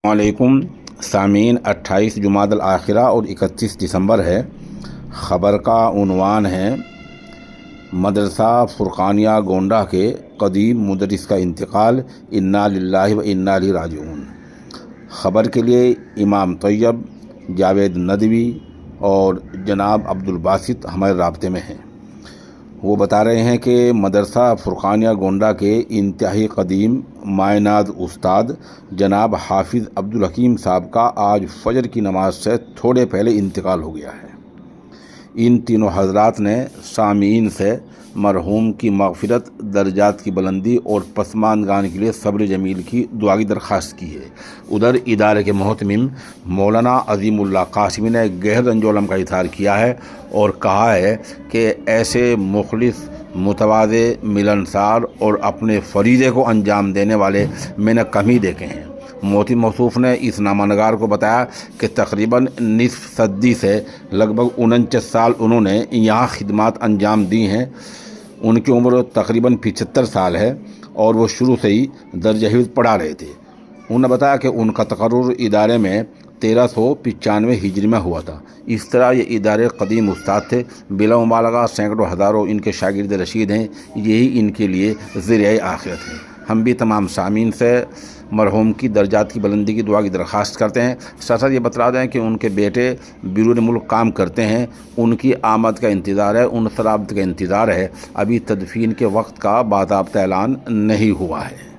वालेकुम सामीन। 28 जुमाद अल आखिरा और 31 दिसंबर है। ख़बर का उन्वान है मदरसा फ़ुरक़ानिया गोंडा के क़दीम मुदर्रिस का इंतकाल, इन्ना लिल्लाहि व इन्ना इलैहि राजिऊन। ख़बर के लिए इमाम तैयब, जावेद नदवी और जनाब अब्दुल बासित हमारे राब्ते में हैं। वो बता रहे हैं कि मदरसा फ़ुरक़ानिया गोंडा के इंतहाई क़दीम मायनाद उस्ताद जनाब हाफिज़ अब्दुल हकीम साहब का आज फ़जर की नमाज से थोड़े पहले इंतकाल हो गया है। इन तीनों हज़रात ने सामीन से मरहूम की मग़फ़िरत, दर्जात की बुलंदी और पसमानदगान के लिए सब्र जमील की दुआ की दरख्वास्त की है। उधर इदारे के मोहतमिम मौलाना अज़ीमुल्लाह कासिमी ने गहर रंजोलम का इज़हार किया है और कहा है कि ऐसे मुखलिस, मुतवाज़े, मिलनसार और अपने फ़रीज़े को अंजाम देने वाले मैंने कम ही देखे हैं। मोती मौसूफ़ ने इस नामानगार को बताया कि तकरीबन निस्फ़ सदी से लगभग 49 साल उन्होंने यहाँ खिदमात अंजाम दी हैं। उनकी उम्र तकरीबन 75 साल है और वो शुरू से ही दर्ज हिफ्ज़ पढ़ा रहे थे। उन्होंने बताया कि उनका तकर्रुर इदारे में 1395 हिजरी में हुआ था। इस तरह ये इदारे क़दीम उस्ताद थे। बिला मुबालगा सैकड़ों हज़ारों इनके शागिर्द रशीद हैं। यही इनके लिए ज़रिए आखिरत है। हम भी तमाम सामीन से मरहूम की दर्जात की बुलंदी की दुआ की दरख्वास्त करते हैं। साथ साथ ये बता दें कि उनके बेटे बिरून मुल्क काम करते हैं, उनकी आमद का इंतज़ार है, उन सराबत का इंतज़ार है। अभी तदफीन के वक्त का बाज़ाब्ता ऐलान नहीं हुआ है।